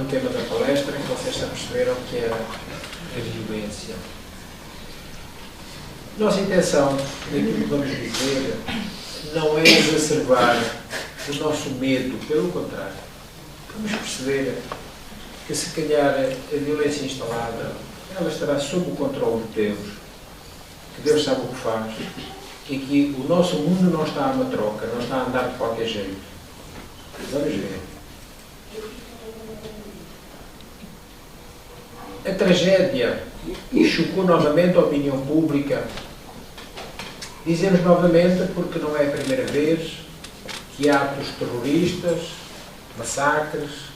no tema da palestra, que vocês já perceberam que era a violência. Nossa intenção, naquilo que vamos dizer, não é exacerbar o nosso medo, pelo contrário. Vamos perceber que, se calhar, a violência instalada, ela estará sob o controle de Deus, que Deus sabe o que faz, e que o nosso mundo não está a uma troca, não está a andar de qualquer jeito. Vamos ver. A tragédia chocou novamente a opinião pública. Dizemos novamente porque não é a primeira vez que atos terroristas, massacres,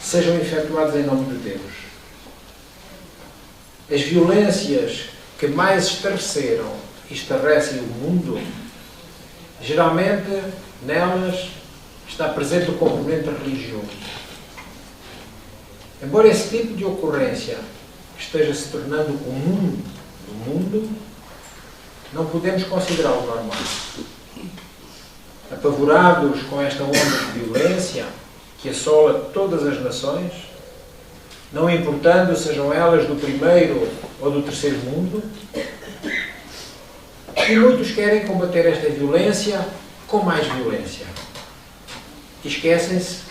sejam efetuados em nome de Deus. As violências que mais estarreceram e estarrecem o mundo, geralmente nelas está presente o componente religioso. Embora esse tipo de ocorrência esteja se tornando comum no mundo, não podemos considerá-lo normal. Apavorados com esta onda de violência que assola todas as nações, não importando sejam elas do primeiro ou do terceiro mundo, e muitos querem combater esta violência com mais violência. E esquecem-se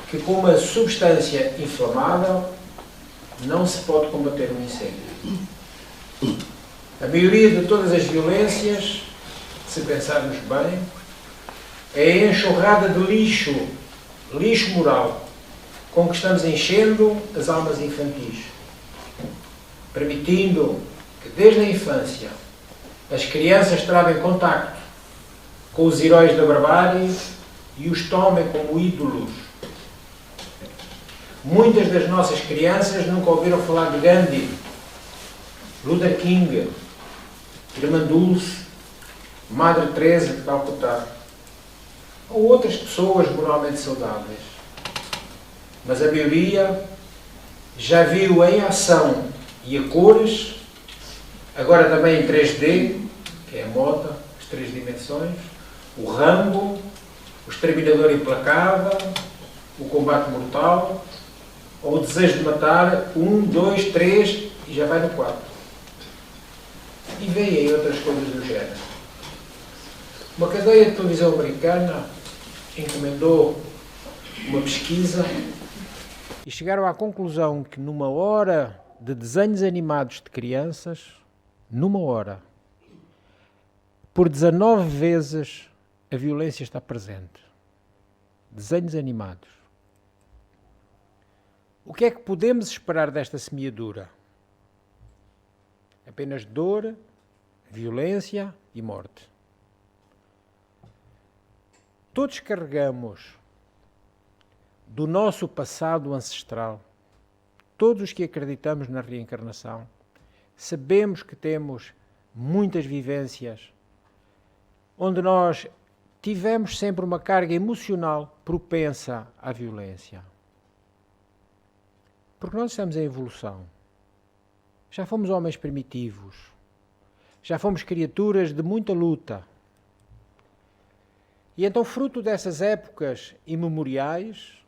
que com uma substância inflamável não se pode combater um incêndio. A maioria de todas as violências, se pensarmos bem, é a enxurrada de lixo moral, com que estamos enchendo as almas infantis, permitindo que desde a infância as crianças travem contacto com os heróis da barbárie e os tomem como ídolos. Muitas das nossas crianças nunca ouviram falar de Gandhi, Luther King, Irmã Dulce, Madre Teresa de Calcutá, ou outras pessoas moralmente saudáveis. Mas a maioria já viu em ação e a cores, agora também em 3D, que é a moda, as 3 dimensões, o Rambo, o Exterminador Implacável, o Combate Mortal, ou o Desejo de Matar, 1, 2, 3 e já vai no 4. E vem aí outras coisas do género. Uma cadeia de televisão americana encomendou uma pesquisa e chegaram à conclusão que numa hora de desenhos animados de crianças, numa hora, por 19 vezes a violência está presente. Desenhos animados. O que é que podemos esperar desta semeadura? Apenas dor, violência e morte. Todos carregamos do nosso passado ancestral, todos os que acreditamos na reencarnação, sabemos que temos muitas vivências onde nós tivemos sempre uma carga emocional propensa à violência. Porque nós estamos em evolução. Já fomos homens primitivos. Já fomos criaturas de muita luta. E então, fruto dessas épocas imemoriais,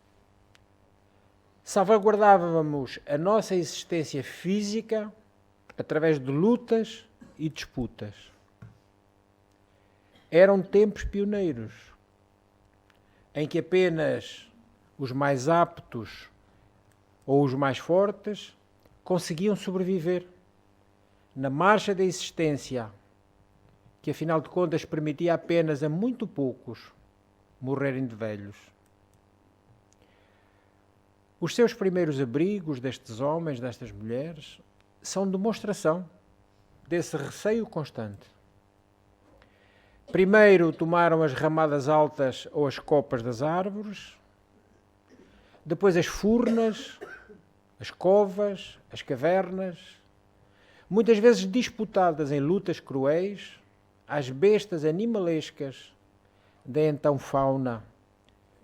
salvaguardávamos a nossa existência física através de lutas e disputas. Eram tempos pioneiros, em que apenas os mais aptos ou os mais fortes conseguiam sobreviver na marcha da existência, que afinal de contas permitia apenas a muito poucos morrerem de velhos. Os seus primeiros abrigos destes homens, destas mulheres, são demonstração desse receio constante. Primeiro tomaram as ramadas altas ou as copas das árvores, depois as furnas, as covas, as cavernas, muitas vezes disputadas em lutas cruéis, às bestas animalescas da então fauna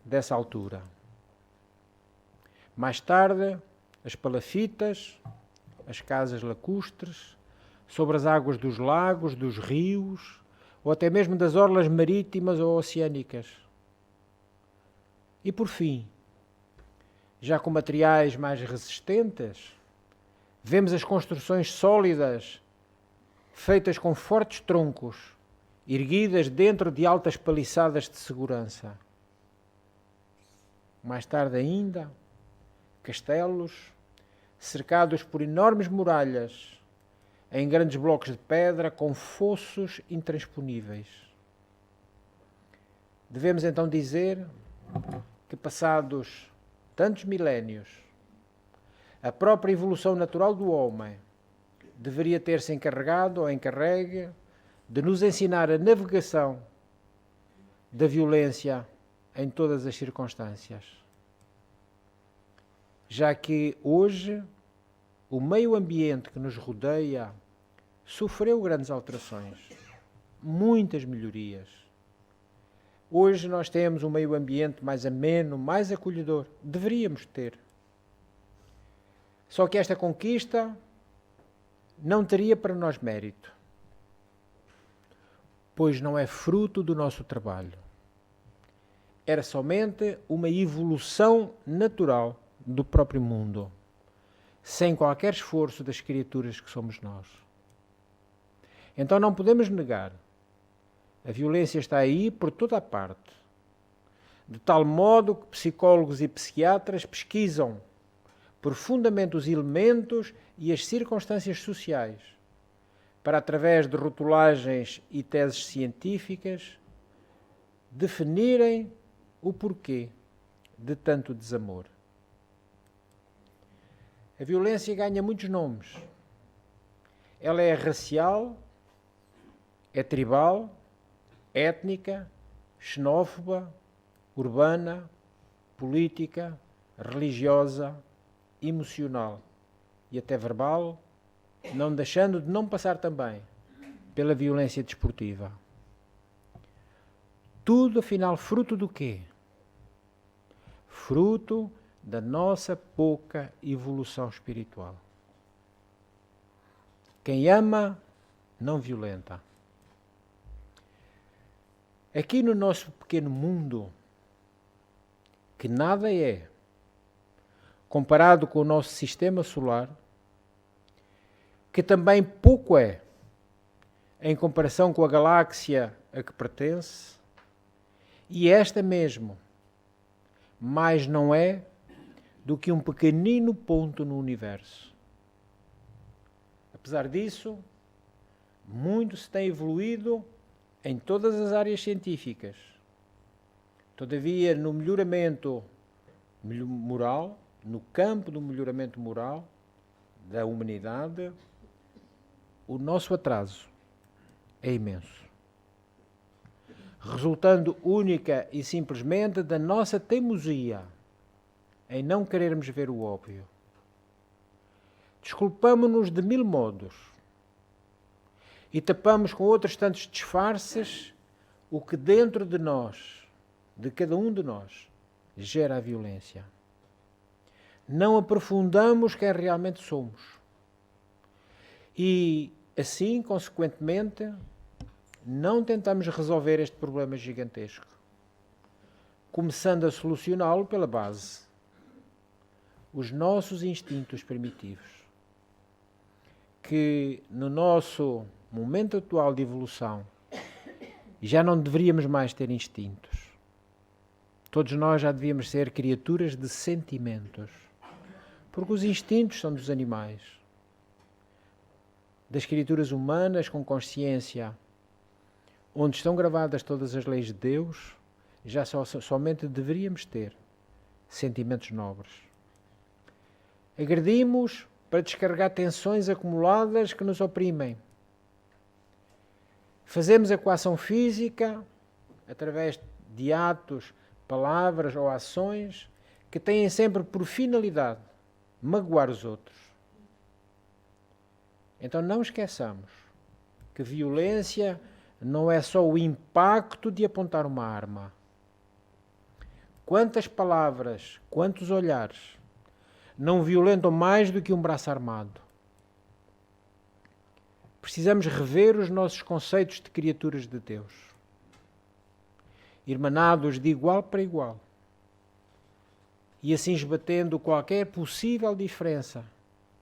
dessa altura. Mais tarde, as palafitas, as casas lacustres, sobre as águas dos lagos, dos rios, ou até mesmo das orlas marítimas ou oceânicas. E por fim, já com materiais mais resistentes. Vemos as construções sólidas, feitas com fortes troncos, erguidas dentro de altas paliçadas de segurança. Mais tarde ainda, castelos, cercados por enormes muralhas, em grandes blocos de pedra com fossos intransponíveis. Devemos então dizer que, passados tantos milénios, a própria evolução natural do homem deveria ter-se encarregado ou encarregue de nos ensinar a navegação da violência em todas as circunstâncias. Já que hoje o meio ambiente que nos rodeia sofreu grandes alterações, muitas melhorias. Hoje nós temos um meio ambiente mais ameno, mais acolhedor. Deveríamos ter. Só que esta conquista não teria para nós mérito, pois não é fruto do nosso trabalho. Era somente uma evolução natural do próprio mundo, sem qualquer esforço das criaturas que somos nós. Então não podemos negar. A violência está aí por toda a parte, de tal modo que psicólogos e psiquiatras pesquisam profundamente os elementos e as circunstâncias sociais, para, através de rotulagens e teses científicas, definirem o porquê de tanto desamor. A violência ganha muitos nomes. Ela é racial, é tribal, étnica, xenófoba, urbana, política, religiosa, emocional e até verbal, não deixando de não passar também pela violência desportiva. Tudo, afinal, fruto do quê? Fruto da nossa pouca evolução espiritual. Quem ama, não violenta. Aqui no nosso pequeno mundo, que nada é, comparado com o nosso sistema solar, que também pouco é, em comparação com a galáxia a que pertence, e esta mesmo, mais não é do que um pequenino ponto no universo. Apesar disso, muito se tem evoluído em todas as áreas científicas. Todavia, no melhoramento moral, no campo do melhoramento moral da humanidade, o nosso atraso é imenso, resultando única e simplesmente da nossa teimosia em não querermos ver o óbvio. Desculpamo-nos de mil modos e tapamos com outros tantos disfarces o que dentro de nós, de cada um de nós, gera a violência. Não aprofundamos quem realmente somos. E, assim, consequentemente, não tentamos resolver este problema gigantesco, começando a solucioná-lo pela base. Os nossos instintos primitivos, que no nosso momento atual de evolução já não deveríamos mais ter instintos. Todos nós já devíamos ser criaturas de sentimentos, porque os instintos são dos animais. Das criaturas humanas com consciência, onde estão gravadas todas as leis de Deus, já somente deveríamos ter sentimentos nobres. Agredimos para descarregar tensões acumuladas que nos oprimem. Fazemos a coação física através de atos, palavras ou ações que têm sempre por finalidade magoar os outros. Então não esqueçamos que violência não é só o impacto de apontar uma arma. Quantas palavras, quantos olhares não violentam mais do que um braço armado? Precisamos rever os nossos conceitos de criaturas de Deus, irmanados de igual para igual, e assim esbatendo qualquer possível diferença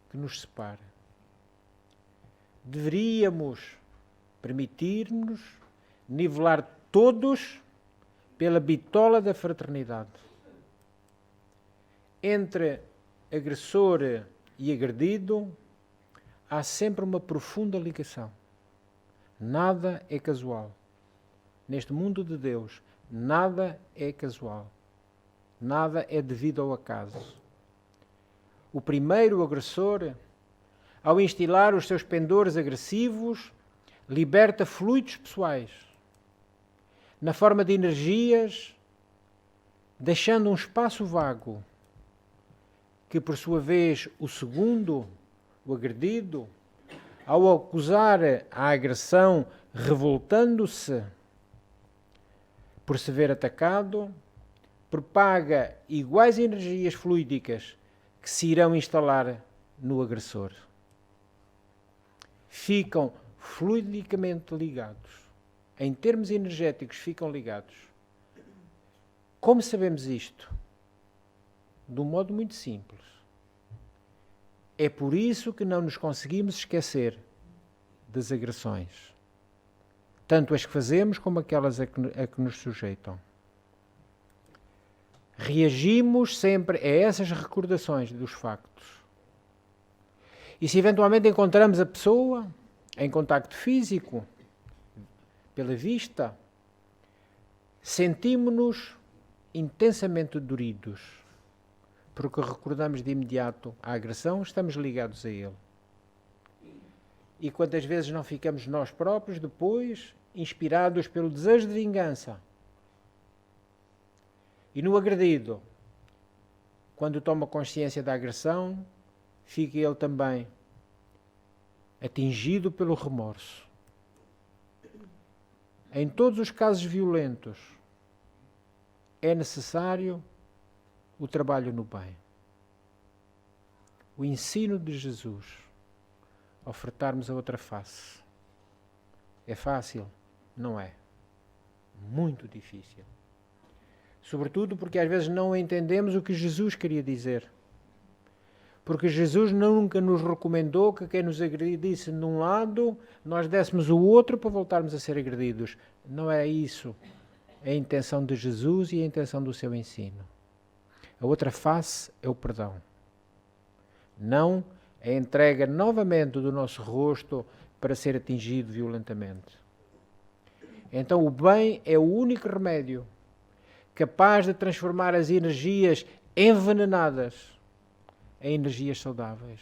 que nos separe. Deveríamos permitir-nos nivelar todos pela bitola da fraternidade. Entre agressor e agredido há sempre uma profunda ligação. Nada é casual. Neste mundo de Deus, nada é casual. Nada é devido ao acaso. O primeiro agressor, ao instilar os seus pendores agressivos, liberta fluidos pessoais, na forma de energias, deixando um espaço vago, que por sua vez o segundo, o agredido, ao acusar a agressão, revoltando-se por se ver atacado, propaga iguais energias fluídicas que se irão instalar no agressor. Ficam fluidicamente ligados. Em termos energéticos, ficam ligados. Como sabemos isto? De um modo muito simples. É por isso que não nos conseguimos esquecer das agressões. Tanto as que fazemos como aquelas a que nos sujeitam. Reagimos sempre a essas recordações dos factos. E se eventualmente encontramos a pessoa em contacto físico, pela vista, sentimos-nos intensamente doridos, porque recordamos de imediato a agressão, estamos ligados a ele. E quantas vezes não ficamos nós próprios depois inspirados pelo desejo de vingança? E no agredido, quando toma consciência da agressão, fica ele também atingido pelo remorso. Em todos os casos violentos, é necessário o trabalho no bem. O ensino de Jesus, ofertarmos a outra face. É fácil? Não é. Muito difícil. Sobretudo porque às vezes não entendemos o que Jesus queria dizer. Porque Jesus nunca nos recomendou que quem nos agredisse num lado, nós dessemos o outro para voltarmos a ser agredidos. Não é isso a intenção de Jesus e a intenção do seu ensino. A outra face é o perdão. Não a entrega novamente do nosso rosto para ser atingido violentamente. Então o bem é o único remédio capaz de transformar as energias envenenadas em energias saudáveis.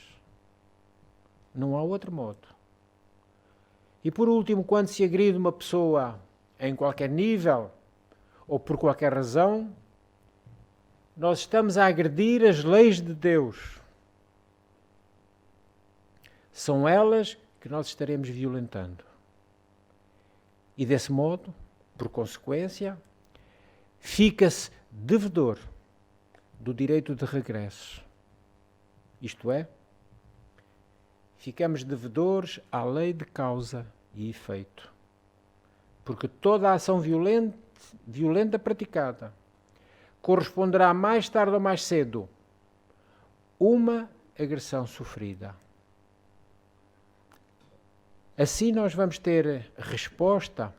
Não há outro modo. E por último, quando se agride uma pessoa em qualquer nível ou por qualquer razão, nós estamos a agredir as leis de Deus. São elas que nós estaremos violentando. E desse modo, por consequência, fica-se devedor do direito de regresso. Isto é, ficamos devedores à lei de causa e efeito. Porque toda a ação violenta praticada corresponderá mais tarde ou mais cedo uma agressão sofrida. Assim nós vamos ter resposta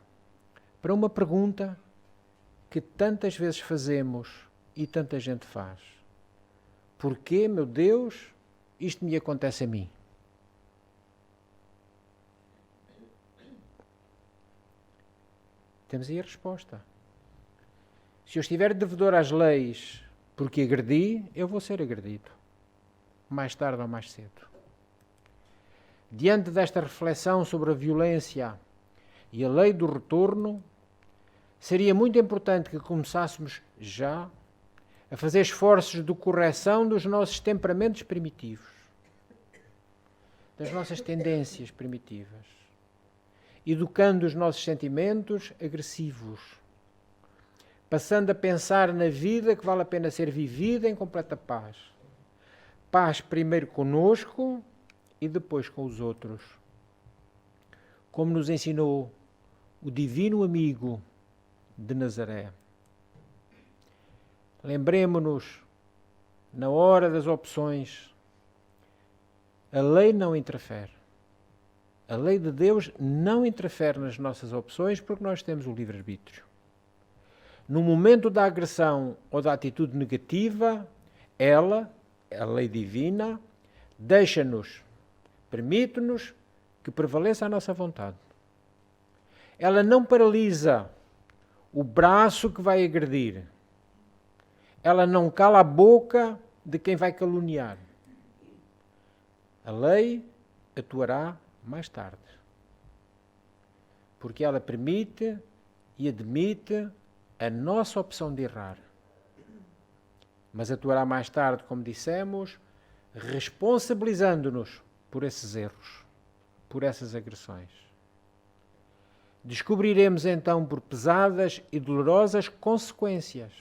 para uma pergunta que tantas vezes fazemos e tanta gente faz. Porquê, meu Deus, isto me acontece a mim? Temos aí a resposta. Se eu estiver devedor às leis porque agredi, eu vou ser agredido. Mais tarde ou mais cedo. Diante desta reflexão sobre a violência e a lei do retorno, seria muito importante que começássemos já a fazer esforços de correção dos nossos temperamentos primitivos, das nossas tendências primitivas, educando os nossos sentimentos agressivos, passando a pensar na vida que vale a pena ser vivida em completa paz. Paz primeiro conosco e depois com os outros. Como nos ensinou o divino amigo de Nazaré. Lembremo-nos na hora das opções, a lei não interfere. A lei de Deus não interfere nas nossas opções porque nós temos o livre-arbítrio. No momento da agressão ou da atitude negativa, ela, a lei divina, deixa-nos, permite-nos que prevaleça a nossa vontade. Ela não paralisa o braço que vai agredir. Ela não cala a boca de quem vai caluniar. A lei atuará mais tarde. Porque ela permite e admite a nossa opção de errar. Mas atuará mais tarde, como dissemos, responsabilizando-nos por esses erros, por essas agressões. Descobriremos então por pesadas e dolorosas consequências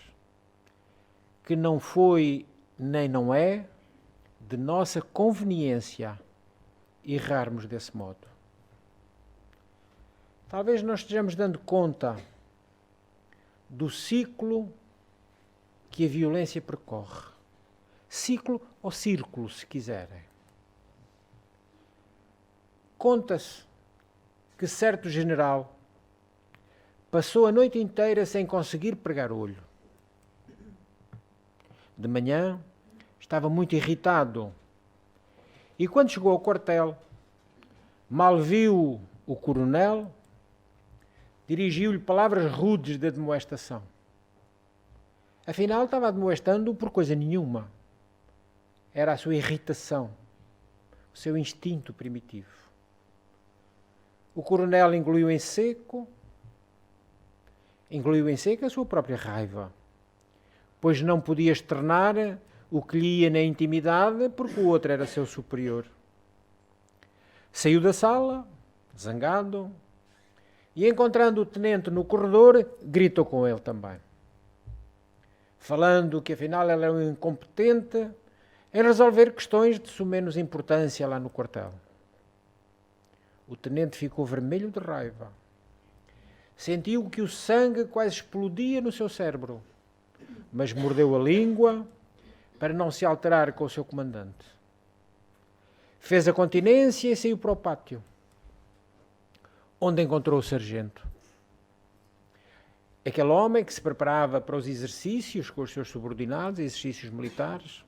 que não foi nem não é de nossa conveniência errarmos desse modo. Talvez não estejamos dando conta do ciclo que a violência percorre. Ciclo ou círculo, se quiserem. Conta-se que certo general passou a noite inteira sem conseguir pregar olho. De manhã estava muito irritado e quando chegou ao quartel, mal viu o coronel, dirigiu-lhe palavras rudes de admoestação. Afinal, estava admoestando por coisa nenhuma. Era a sua irritação, o seu instinto primitivo. O coronel engoliu em seco a sua própria raiva, pois não podia externar o que lhe ia na intimidade porque o outro era seu superior. Saiu da sala, zangado, e encontrando o tenente no corredor, gritou com ele também, falando que afinal ele era um incompetente em resolver questões de sumenos importância lá no quartel. O tenente ficou vermelho de raiva. Sentiu que o sangue quase explodia no seu cérebro, mas mordeu a língua para não se alterar com o seu comandante. Fez a continência e saiu para o pátio, onde encontrou o sargento. Aquele homem que se preparava para os exercícios com os seus subordinados, exercícios militares.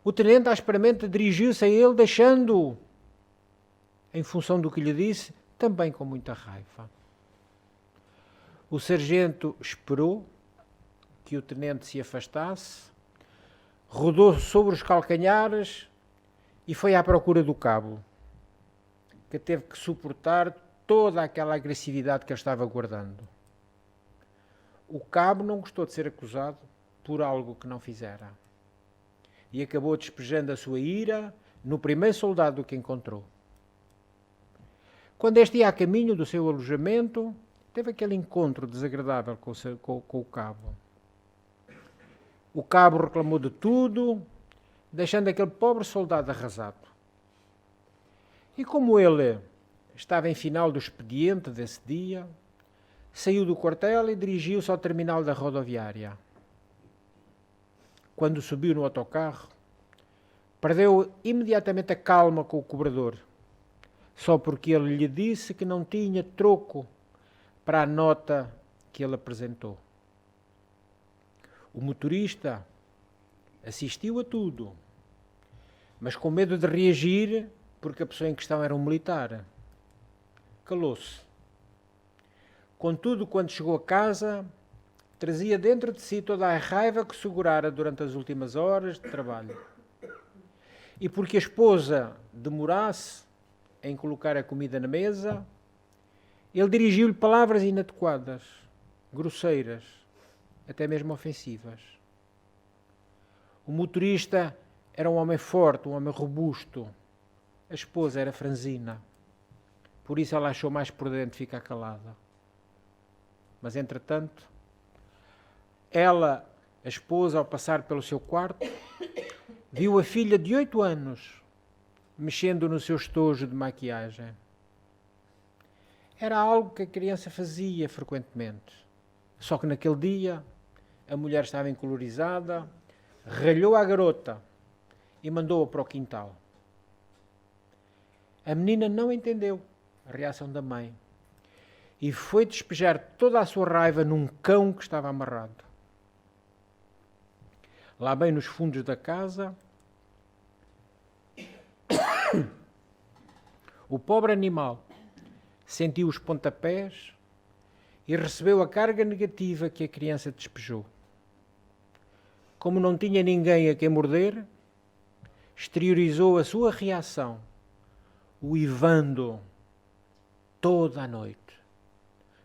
O tenente asperamente dirigiu-se a ele, deixando-o, em função do que lhe disse, também com muita raiva. O sargento esperou que o tenente se afastasse, rodou sobre os calcanhares e foi à procura do cabo, que teve que suportar toda aquela agressividade que ele estava guardando. O cabo não gostou de ser acusado por algo que não fizera e acabou despejando a sua ira no primeiro soldado que encontrou. Quando este ia a caminho do seu alojamento, teve aquele encontro desagradável com o cabo. O cabo reclamou de tudo, deixando aquele pobre soldado arrasado. E como ele estava em final do expediente desse dia, saiu do quartel e dirigiu-se ao terminal da rodoviária. Quando subiu no autocarro, perdeu imediatamente a calma com o cobrador, só porque ele lhe disse que não tinha troco para a nota que ele apresentou. O motorista assistiu a tudo, mas com medo de reagir, porque a pessoa em questão era um militar. Calou-se. Contudo, quando chegou a casa, trazia dentro de si toda a raiva que segurara durante as últimas horas de trabalho. E porque a esposa demorasse em colocar a comida na mesa, ele dirigiu-lhe palavras inadequadas, grosseiras, até mesmo ofensivas. O motorista era um homem forte, um homem robusto. A esposa era franzina. Por isso ela achou mais prudente ficar calada. Mas, entretanto, ela, a esposa, ao passar pelo seu quarto, viu a filha de 8 anos mexendo no seu estojo de maquiagem. Era algo que a criança fazia frequentemente. Só que naquele dia a mulher estava encolorizada, ralhou à garota e mandou-a para o quintal. A menina não entendeu a reação da mãe e foi despejar toda a sua raiva num cão que estava amarrado. Lá bem nos fundos da casa, o pobre animal sentiu os pontapés e recebeu a carga negativa que a criança despejou. Como não tinha ninguém a quem morder, exteriorizou a sua reação, uivando toda a noite,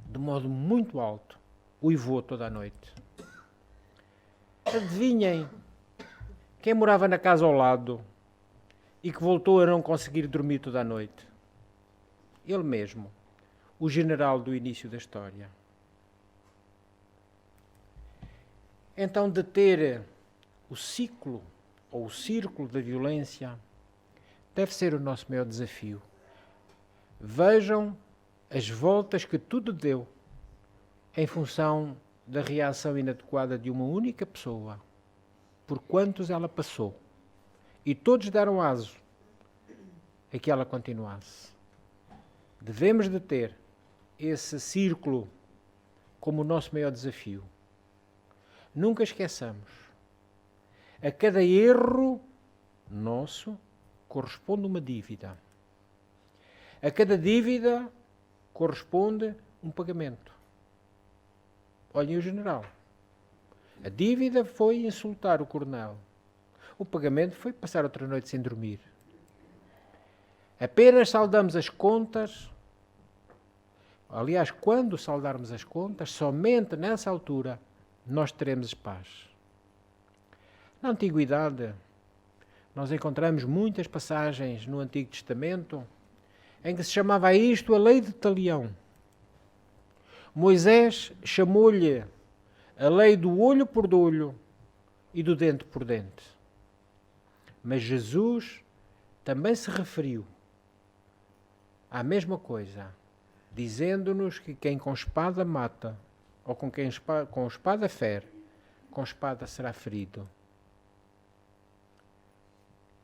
de modo muito alto, uivou toda a noite. Adivinhem quem morava na casa ao lado e que voltou a não conseguir dormir toda a noite? Ele mesmo, o general do início da história. Então, deter o ciclo ou o círculo da violência deve ser o nosso maior desafio. Vejam as voltas que tudo deu em função da reação inadequada de uma única pessoa, por quantos ela passou. E todos deram aso a que ela continuasse. Devemos de ter esse círculo como o nosso maior desafio. Nunca esqueçamos, a cada erro nosso corresponde uma dívida. A cada dívida corresponde um pagamento. Olhem o general. A dívida foi insultar o coronel. O pagamento foi passar outra noite sem dormir. Apenas saldamos as contas. Aliás, quando saldarmos as contas, somente nessa altura nós teremos paz. Na Antiguidade, nós encontramos muitas passagens no Antigo Testamento em que se chamava a isto a lei de talião. Moisés chamou-lhe a lei do olho por olho e do dente por dente. Mas Jesus também se referiu à mesma coisa, dizendo-nos que quem com espada mata, ou com quem com espada fere, com espada será ferido.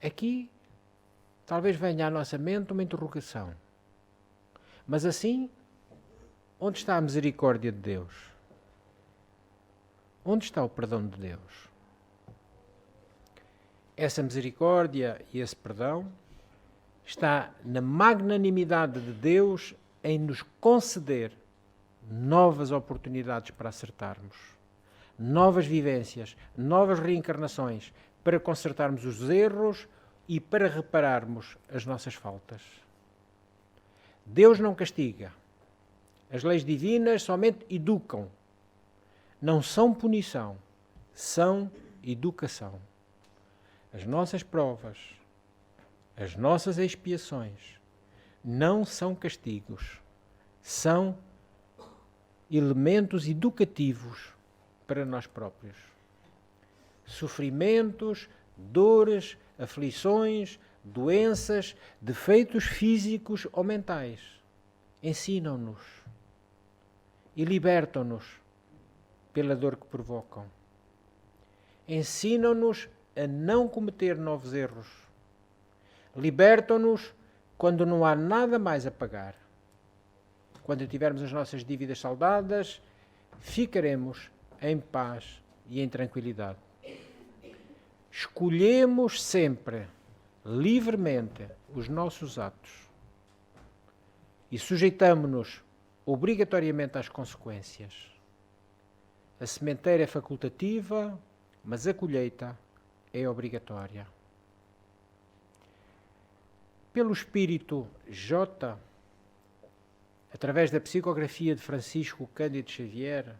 Aqui, talvez venha à nossa mente uma interrogação. Mas assim, onde está a misericórdia de Deus? Onde está o perdão de Deus? Essa misericórdia e esse perdão está na magnanimidade de Deus em nos conceder novas oportunidades para acertarmos, novas vivências, novas reencarnações, para consertarmos os erros e para repararmos as nossas faltas. Deus não castiga. As leis divinas somente educam. Não são punição, são educação. As nossas provas, as nossas expiações, não são castigos, são elementos educativos para nós próprios. Sofrimentos, dores, aflições, doenças, defeitos físicos ou mentais ensinam-nos e libertam-nos pela dor que provocam. Ensinam-nos a não cometer novos erros. Libertam-nos quando não há nada mais a pagar. Quando tivermos as nossas dívidas saldadas, ficaremos em paz e em tranquilidade. Escolhemos sempre, livremente, os nossos atos e sujeitamo-nos obrigatoriamente às consequências. A sementeira é facultativa, mas a colheita é obrigatória. Pelo espírito J, através da psicografia de Francisco Cândido Xavier,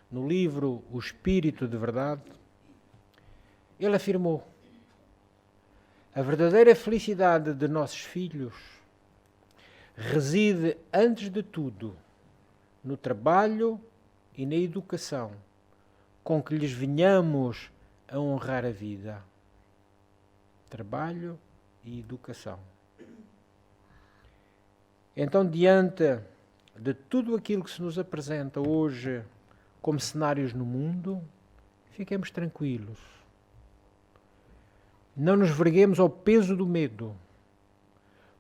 no livro O Espírito de Verdade, ele afirmou: a verdadeira felicidade de nossos filhos reside, antes de tudo, no trabalho e na educação com que lhes venhamos a honrar a vida. Trabalho e educação. Então, diante de tudo aquilo que se nos apresenta hoje como cenários no mundo, fiquemos tranquilos. Não nos verguemos ao peso do medo,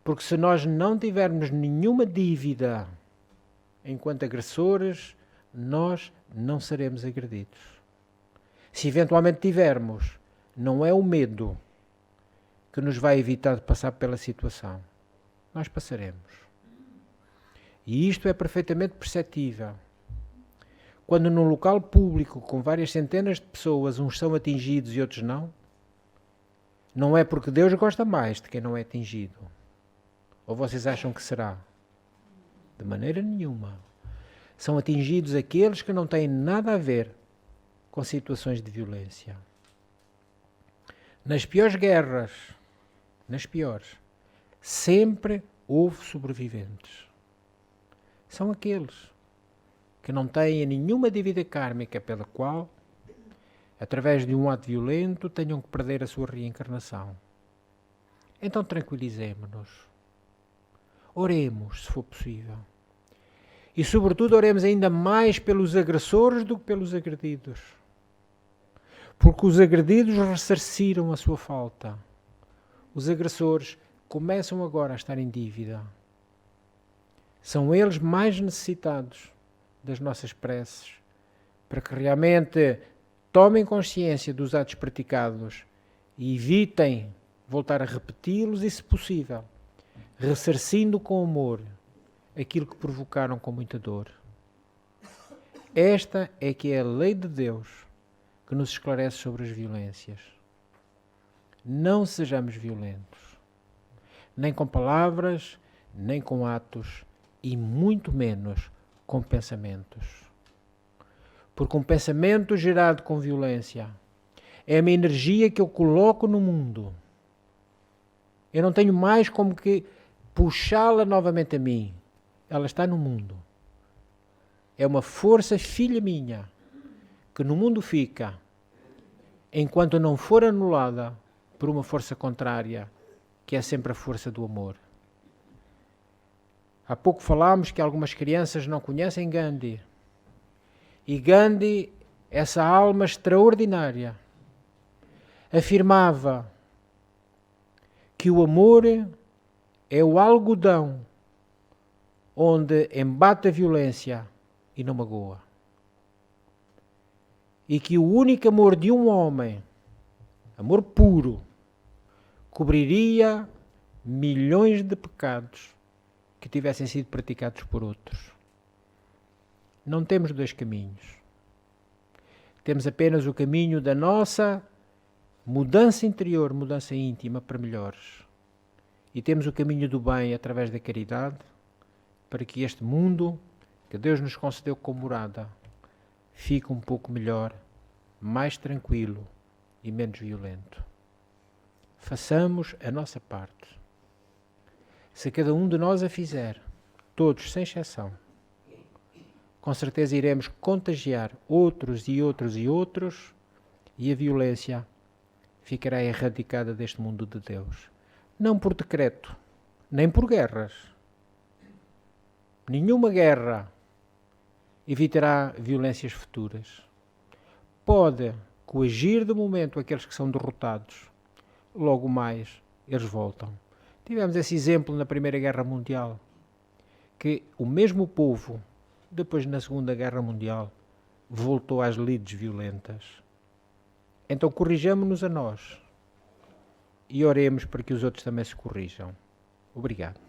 porque se nós não tivermos nenhuma dívida enquanto agressores, nós não seremos agredidos. Se eventualmente tivermos, não é o medo que nos vai evitar de passar pela situação. Nós passaremos. E isto é perfeitamente perceptível. Quando num local público com várias centenas de pessoas, uns são atingidos e outros não é porque Deus gosta mais de quem não é atingido. Ou vocês acham que será? De maneira nenhuma. São atingidos aqueles que não têm nada a ver com situações de violência. Nas piores guerras, sempre houve sobreviventes. São aqueles que não têm nenhuma dívida kármica pela qual, através de um ato violento, tenham que perder a sua reencarnação. Então tranquilizemo-nos. Oremos, se for possível. E, sobretudo, oremos ainda mais pelos agressores do que pelos agredidos. Porque os agredidos ressarciram a sua falta. Os agressores começam agora a estar em dívida. São eles mais necessitados das nossas preces, para que realmente tomem consciência dos atos praticados e evitem voltar a repeti-los e, se possível, ressarcindo com amor aquilo que provocaram com muita dor. Esta é que é a lei de Deus que nos esclarece sobre as violências. Não sejamos violentos, nem com palavras, nem com atos, e muito menos com pensamentos. Porque um pensamento gerado com violência é uma energia que eu coloco no mundo. Eu não tenho mais como que puxá-la novamente a mim. Ela está no mundo. É uma força filha minha que no mundo fica enquanto não for anulada por uma força contrária, que é sempre a força do amor. Há pouco falámos que algumas crianças não conhecem Gandhi. E Gandhi, essa alma extraordinária, afirmava que o amor é o algodão onde embate a violência e não magoa. E que o único amor de um homem, amor puro, cobriria milhões de pecados que tivessem sido praticados por outros. Não temos dois caminhos. Temos apenas o caminho da nossa mudança interior, mudança íntima para melhores. E temos o caminho do bem através da caridade, para que este mundo que Deus nos concedeu como morada fique um pouco melhor, mais tranquilo e menos violento. Façamos a nossa parte. Se cada um de nós a fizer, todos sem exceção, com certeza iremos contagiar outros e outros e outros, e a violência ficará erradicada deste mundo de Deus. Não por decreto, nem por guerras. Nenhuma guerra evitará violências futuras. Pode coagir de momento aqueles que são derrotados. Logo mais, eles voltam. Tivemos esse exemplo na Primeira Guerra Mundial, que o mesmo povo, depois na Segunda Guerra Mundial, voltou às lides violentas. Então corrijamo-nos a nós e oremos para que os outros também se corrijam. Obrigado.